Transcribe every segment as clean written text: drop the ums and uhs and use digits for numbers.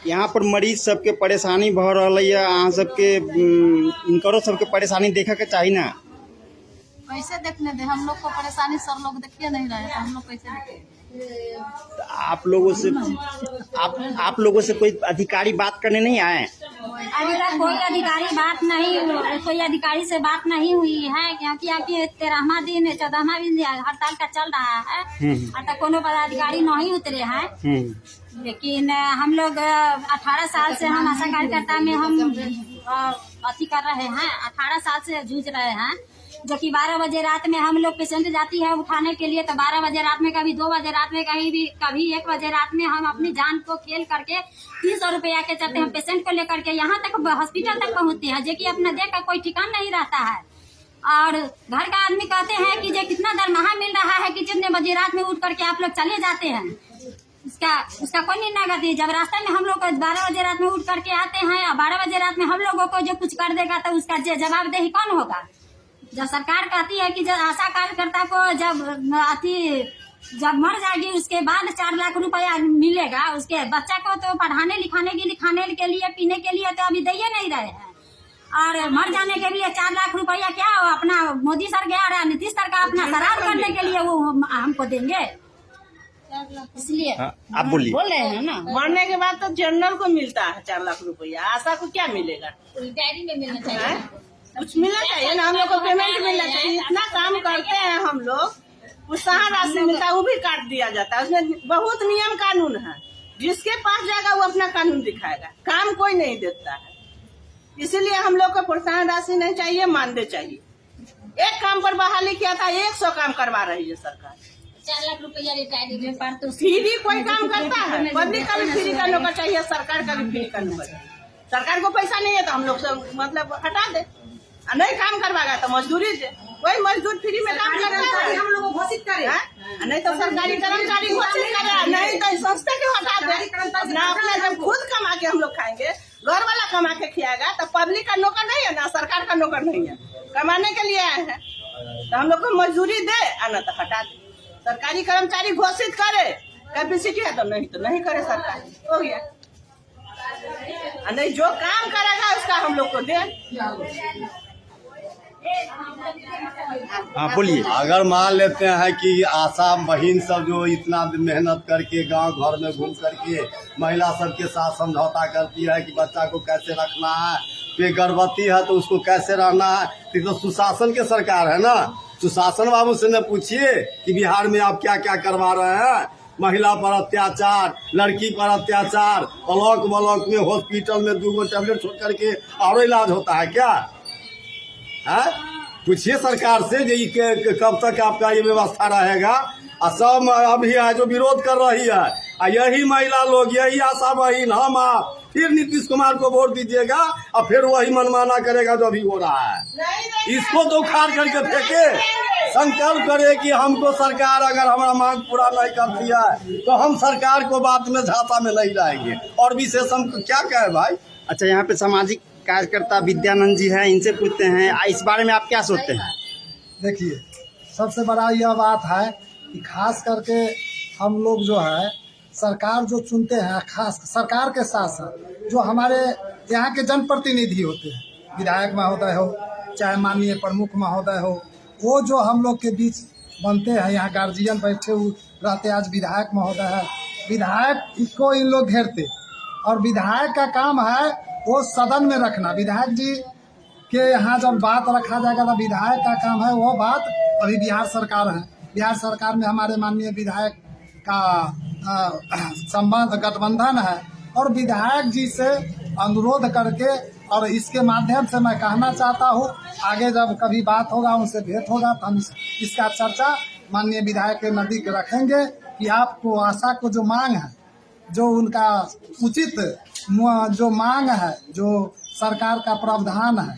यहाँ पर मरीज सबके परेशानी भ रहा है, अहाँ सबके इनकरो सबके परेशानी देखे के चाहिए ना। कैसे देखने दे, हम लोग को परेशानी सब लोग देखिए नहीं रहे, तो हम लोग कैसे देखें? आप लोगों से कोई अधिकारी बात करने नहीं आए? अभी तक कोई अधिकारी से बात नहीं हुई है, क्योंकि अभी 13वां दिन 14वां दिन हड़ताल का चल रहा है। अब तक कोनो पदाधिकारी नहीं उतरे हैं। लेकिन हम लोग 18 साल से हम आशा कार्यकर्ता में हम अति कर रहे हैं, 18 साल से जूझ रहे हैं। जो कि 12 बजे रात में हम लोग पेशेंट जाती है उठाने के लिए, तो 12 बजे रात में, कभी 2 बजे रात में, कभी 1 बजे रात में हम अपनी जान को खेल करके 300 रुपया के चलते हम पेशेंट को लेकर के यहाँ तक हॉस्पिटल तक पहुँचते हैं, जो कि अपना देख का कोई ठिकाना नहीं रहता है। और घर का आदमी कहते हैं कि जो कितना दरमाहा मिल रहा है कि जितने बजे रात में उठ करके आप लोग चले जाते हैं, उसका कोई निर्णय करती है। जब रास्ते में हम लोग 12 बजे रात में उठ करके आते हैं और 12 बजे रात में हम लोगों को जो कुछ कर देगा, तो उसका जवाबदेही कौन होगा? जब सरकार कहती है कि जब आशा कार्यकर्ता को जब मर जाएगी उसके बाद 4 लाख रुपया मिलेगा, उसके बच्चा को तो पढ़ाने लिखाने के लिए पीने के लिए तो अभी दे नहीं रहे हैं, और मर जाने के लिए 4 लाख रुपया क्या अपना मोदी सर गया नीतीश सर का अपना शराब करने के लिए वो हमको देंगे। इसलिए आप बोलिए। बोल रहे हैं ना, मरने के बाद तो जनरल को मिलता है 4 लाख रुपया, आशा को क्या मिलेगा? डायरी में मिलना चाहिए, कुछ मिलना चाहिए ना, हम लोग को पेमेंट मिलना चाहिए। इतना काम करते हैं हम लोग, उत्साह राशि मिलता है वो भी काट दिया जाता है। उसमें बहुत नियम कानून है, जिसके पास जाएगा वो अपना कानून दिखाएगा, काम कोई नहीं देता है। इसीलिए हम लोग को प्रोत्साहन राशि नहीं चाहिए, मानदेय चाहिए। एक काम पर बहाली किया था, 100 काम करवा रही है सरकार। 4 लाख रुपया रिटायरी में पर तो फ्री कोई काम करता है? पब्लिक का भी फ्री करने को चाहिए, सरकार का भी फ्री करने को चाहिए। सरकार को पैसा नहीं है तो हम लोग से मतलब हटा दे, नहीं काम करवाएगा तो मजदूरी दे। कोई मजदूर फ्री में काम करता है, हम लोग को घोषित करे, नहीं तो सरकारी कर्मचारी घोषित करे, नहीं तो संस्था क्यों हटा दे? ना अपना जब खुद कमा के हम लोग खाएंगे, घर वाला कमा के खिलाएगा, तो पब्लिक का नौकर नहीं है ना, सरकार का नौकर नहीं है, कमाने के लिए आए हैं। तो हम लोग को मजदूरी दे, ना तो हटा दे। सरकारी कर्मचारी घोषित करे, कैपेसिटी है तो नहीं करे सरकार, हो गया। नहीं, जो काम करेगा उसका हम लोग को दे। हाँ बोलिए। अगर मान लेते हैं कि आशा बहन सब जो इतना मेहनत करके गांव घर में घूम करके महिला सबके साथ समझौता करती है कि बच्चा को कैसे रखना है, पे गर्भवती है तो उसको कैसे रहना है, तो सुशासन के सरकार है ना। सुशासन बाबू से न पूछिए कि बिहार में आप क्या क्या करवा रहे हैं। महिला पर अत्याचार, लड़की पर अत्याचार, ब्लॉक में हॉस्पिटल में 2 टैबलेट छोड़ करके और इलाज होता है क्या? है, पूछिए सरकार से कि कब तक आपका ये व्यवस्था रहेगा। सब अभी है जो विरोध कर रही है, यही महिला लोग, यही आशा बहन, हम आप फिर नीतीश कुमार को वोट दीजिएगा और फिर वही मनमाना करेगा जो अभी हो रहा है। इसको तो उखाड़ करके फेंके, संकल्प करे कि हमको सरकार अगर हमारा मांग पूरा नहीं करती है तो हम सरकार को बात में झांसा में नहीं लाएंगे। और विशेष हम क्या कहे भाई। अच्छा, यहाँ पे सामाजिक कार्यकर्ता विद्यानंद जी हैं, इनसे पूछते हैं इस बारे में आप क्या सोचते हैं? देखिए, सबसे बड़ा यह बात है कि खास करके हम लोग जो है सरकार जो चुनते हैं, खास सरकार के साथ साथ जो हमारे यहाँ के जनप्रतिनिधि होते हैं, विधायक महोदय हो चाहे माननीय प्रमुख महोदय हो, वो जो हम लोग के बीच बनते हैं, यहाँ गार्जियन बैठे हुए रहते, आज विधायक महोदय है, विधायक को इन लोग घेरते, और विधायक का काम है वो सदन में रखना। विधायक जी के यहाँ जब बात रखा जाएगा तो विधायक का काम है वो बात। अभी बिहार सरकार है, बिहार सरकार में हमारे माननीय विधायक का संबंध गठबंधन है, और विधायक जी से अनुरोध करके और इसके माध्यम से मैं कहना चाहता हूँ, आगे जब कभी बात होगा उनसे भेंट होगा तो हम इसका चर्चा माननीय विधायक के नज़दीक रखेंगे कि आपको आशा को जो मांग है, जो उनका उचित जो मांग है, जो सरकार का प्रावधान है,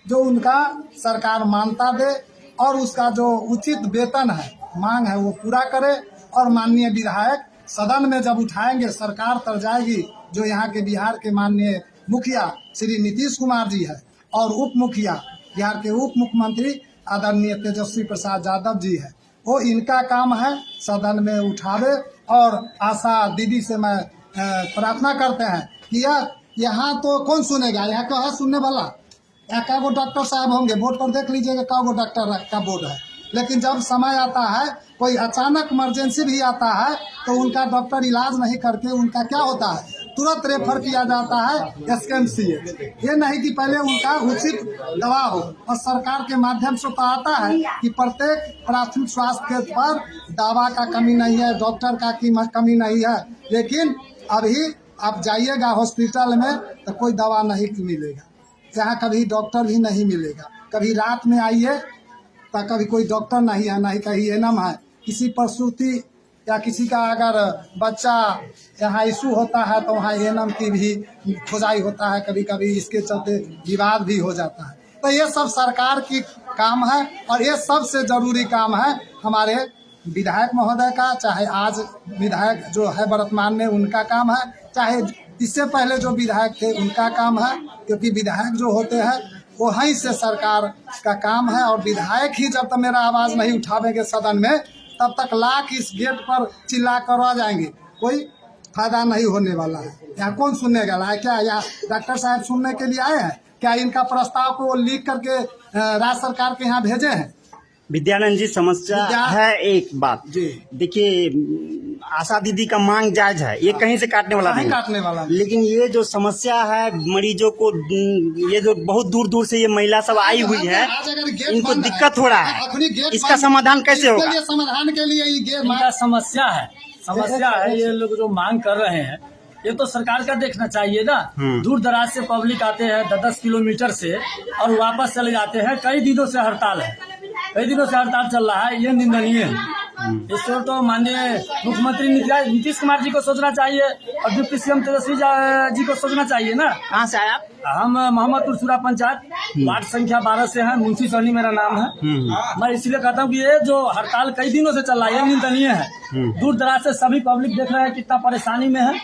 जो उनका सरकार मान्यता दे और उसका जो उचित वेतन है, मांग है, वो पूरा करे। और माननीय विधायक सदन में जब उठाएंगे, सरकार तर जाएगी, जो यहाँ के बिहार के माननीय मुखिया श्री नीतीश कुमार जी है और उप मुखिया बिहार के उप मुख्यमंत्री आदरणीय तेजस्वी प्रसाद यादव जी है, वो इनका काम है सदन में उठावे। और आशा दीदी से मैं प्रार्थना करते हैं कि यहाँ तो कौन सुनेगा, यहाँ का है सुनने वाला। यहाँ का डॉक्टर साहब होंगे, बोर्ड पर देख लीजिएगा का डॉक्टर का बोर्ड है। लेकिन जब समय आता है, कोई अचानक इमरजेंसी भी आता है, तो उनका डॉक्टर इलाज नहीं करके उनका क्या होता है, तुरंत रेफर किया जाता है SKMCH। ये नहीं कि पहले उनका उचित दवा हो। और सरकार के माध्यम से तो आता है कि प्रत्येक प्राथमिक स्वास्थ्य केंद्र पर दवा का कमी नहीं है, डॉक्टर का कमी नहीं है। लेकिन अभी आप जाइएगा हॉस्पिटल में तो कोई दवा नहीं मिलेगा, यहाँ कभी डॉक्टर भी नहीं मिलेगा। कभी रात में आइए तो कभी कोई डॉक्टर नहीं है, नहीं कहीं एनम है। किसी प्रसूति या किसी का अगर बच्चा यहाँ इशू होता है तो वहाँ एनम की भी खुदाई होता है, कभी कभी इसके चलते विवाद भी हो जाता है। तो ये सब सरकार की काम है और ये सबसे जरूरी काम है हमारे विधायक महोदय का, चाहे आज विधायक जो है वर्तमान में उनका काम है, चाहे इससे पहले जो विधायक थे उनका काम है। क्योंकि विधायक जो होते हैं वो वहीं से सरकार का काम है। और विधायक ही जब तक मेरा आवाज़ नहीं उठावेंगे सदन में, तब तक लाख इस गेट पर चिल्ला कर आ जाएंगे, कोई फायदा नहीं होने वाला है। यहाँ कौन सुनने वाला है? क्या यहाँ डॉक्टर साहब सुनने के लिए आए हैं? क्या इनका प्रस्ताव को लीक करके राज्य सरकार के यहाँ भेजे हैं? विद्यानंद जी, समस्या है एक बात जी, देखिए आशा दीदी का मांग जायज है, ये कहीं से काटने वाला नहीं, काटने वाला नहीं। लेकिन ये जो समस्या है मरीजों को, ये जो बहुत दूर दूर से ये महिला सब आई हुई है, इनको दिक्कत हो रहा है, इसका समाधान कैसे होगा? समाधान के लिए इनका समस्या है ये लोग जो मांग कर रहे हैं, ये तो सरकार का देखना चाहिए ना। दूर दराज से पब्लिक आते हैं 10-10 किलोमीटर से और वापस चले जाते हैं। कई दिनों से हड़ताल चल रहा है, ये निंदनीय है। इसको तो माननीय मुख्यमंत्री नीतीश कुमार जी को सोचना चाहिए और डिप्टी CM तेजस्वी जी को सोचना चाहिए ना। कहाँ से आया? हम मोहम्मदपुर सूरा पंचायत वार्ड संख्या 12 से हैं, मुंशी सोनी मेरा नाम है। मैं इसलिए कहता हूँ कि ये जो हड़ताल कई दिनों से चल रहा है ये निंदनीय है। दूर दराज से सभी पब्लिक देख रहे हैं कितना परेशानी में है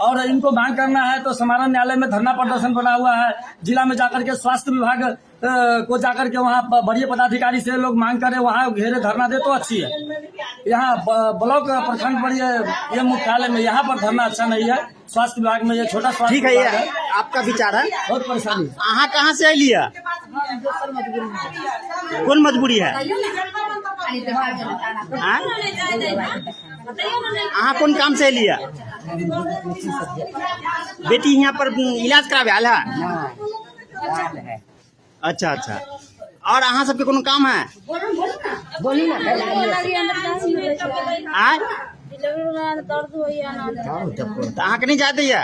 और इनको मांग करना है तो समाधान न्यायालय में धरना प्रदर्शन बना हुआ है। जिला में जाकर के स्वास्थ्य विभाग को जाकर के वहाँ बड़े पदाधिकारी से लोग मांग करे, वहाँ घेरे धरना दे तो अच्छी है। यहाँ ब्लॉक प्रखंड पर ये मुख्यालय में यहाँ पर धरना अच्छा नहीं है। स्वास्थ्य विभाग में ये छोटा स्वास्थ्य ठीक है, ये आपका विचार है, बहुत परेशानी है। अहाँ कहाँ से लिया? कौन मजबूरी है? अहाँ कौन काम से लिया? बेटी यहाँ पर इलाज करावे आल है? अच्छा अच्छा। और अहाँ सबके कोनो काम है? बोली ना। तो अहाँ के नहीं जाते है?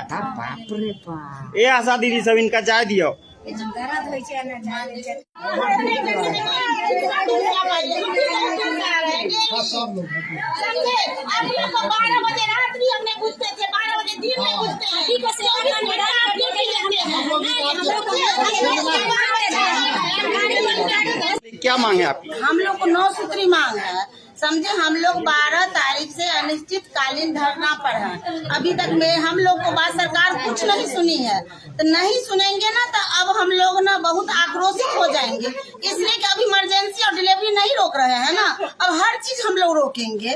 ए आशा दीदी सब इनका जाए दियो। क्या मांग है आपकी? हम लोग को 9 सूत्री मांग है। समझे, हम लोग 12 तारीख से अनिश्चितकालीन धरना पर हैं। अभी तक में हम लोग को बात सरकार कुछ नहीं सुनी है, तो नहीं सुनेंगे ना तो अब हम लोग ना बहुत आक्रोशित हो जाएंगे। इसलिए कि अभी इमरजेंसी और डिलीवरी नहीं रोक रहे हैं ना, अब हर चीज हम लोग रोकेंगे।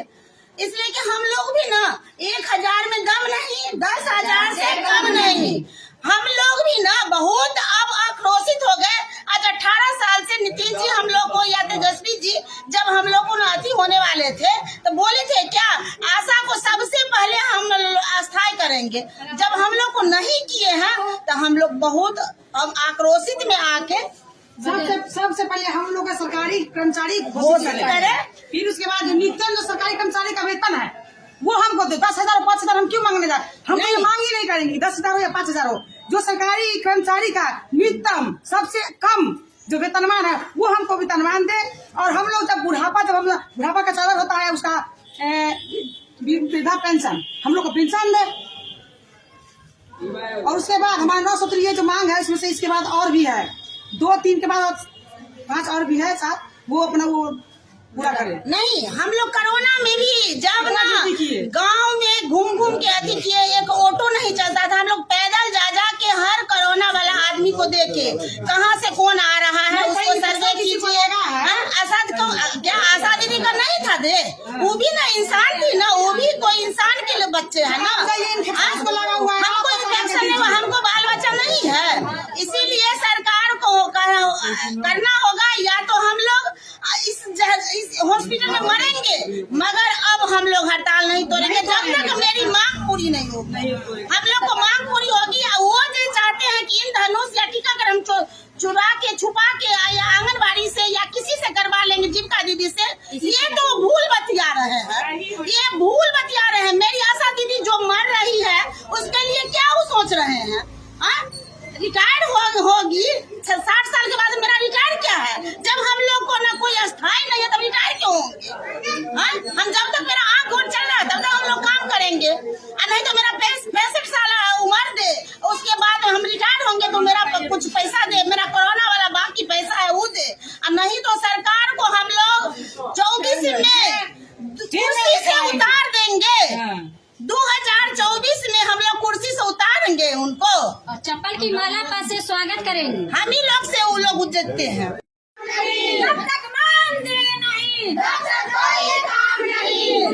इसलिए कि हम लोग भी ना 1000 में दम नहीं, 10,000 से कम नहीं। हम लोग भी ना बहुत अब आक्रोशित हो गए। आज 18 साल से नीतीश जी हम लोग को या तेजस्वी जी जब हम लोग को अति होने वाले थे तो बोले थे क्या आशा को सबसे पहले हम अस्थायी करेंगे। जब हम लोग को नहीं किए हैं तो हम लोग बहुत अब आक्रोशित में आके सबसे पहले हम लोग का सरकारी कर्मचारी घोषित करे, फिर उसके बाद नित्य जो सरकारी कर्मचारी का वेतन है वो हमको दे। 10,000 5,000 हम क्यों मांगने जाए? हम ये मांग ही नहीं करेंगे 10,000 हो या 5,000 हो। जो सरकारी कर्मचारी का न्यूनतम सबसे कम जो वेतनमान है वो हमको वेतनमान दे। और हम लोग जब बुढ़ापा का चादर होता है उसका वृद्धा पेंशन हम लोग को पेंशन दे। और उसके बाद हमारा 9 सूत्री ये जो मांग है इसमें से इसके बाद और भी है 2-3 के बाद 5 और भी है साहब, वो अपना वो पूरा करे। नहीं, हम लोग कोरोना में भी जब ना गांव में घूम के अति किए, एक ऑटो नहीं चलता था, हम लोग पैदल जा के हर कोरोना वाला आदमी को देखे कहाँ से कौन आ रहा है उसको सर्वे कीजिएगा। क्या आशा दीदी का नहीं था दे? वो भी ना इंसान थी ना, वो भी कोई इंसान के लिए बच्चे है ना। हमको पोषण हमको बाल बच्चा नहीं है, इसीलिए सरकार को करना होगा। या तो हम लोग इस हॉस्पिटल में मरेंगे, मगर अब हम लोग हड़ताल नहीं तोड़ेंगे जब तक मेरी मांग पूरी नहीं होगी। हम लोग को मांग पूरी होगी। वो जो चाहते हैं कि इन धनुष या टीकाकरण हम चुरा के छुपा के या आंगनबाड़ी से या किसी से करवा लेंगे, जीविका दीदी से, ये तो भूल बतिया रहे हैं, ये भूल बतिया रहे हैं। मेरी आशा दीदी जो मर रही है उसके लिए क्या वो सोच रहे हैं? रिटायर्ड होगी 60 साल के बाद, मेरा रिटायर क्या है? जब हम लोग को ना कोई स्थायी नहीं है तब रिटायर क्यों होंगे? हम जब तक मेरा आँख घोट चल रहा है तब तक हम लोग काम करेंगे, नहीं तो मेरा 65 साल उम्र दे, उसके बाद हम रिटायर होंगे तो मेरा कुछ पैसा दे, मेरा कोरोना वाला बाकी पैसा है वो दे, नहीं तो सरकार को हम लोग 24 में कुर्सी से उतार देंगे। 2024 में हम लोग कुर्सी से उतारेंगे उनको और चप्पल की माला पास से स्वागत करेंगे। हम ही लोग से वो लोग उज्जते हैं। जब तक मान देंगे नहीं, तब तक कोई काम नहीं।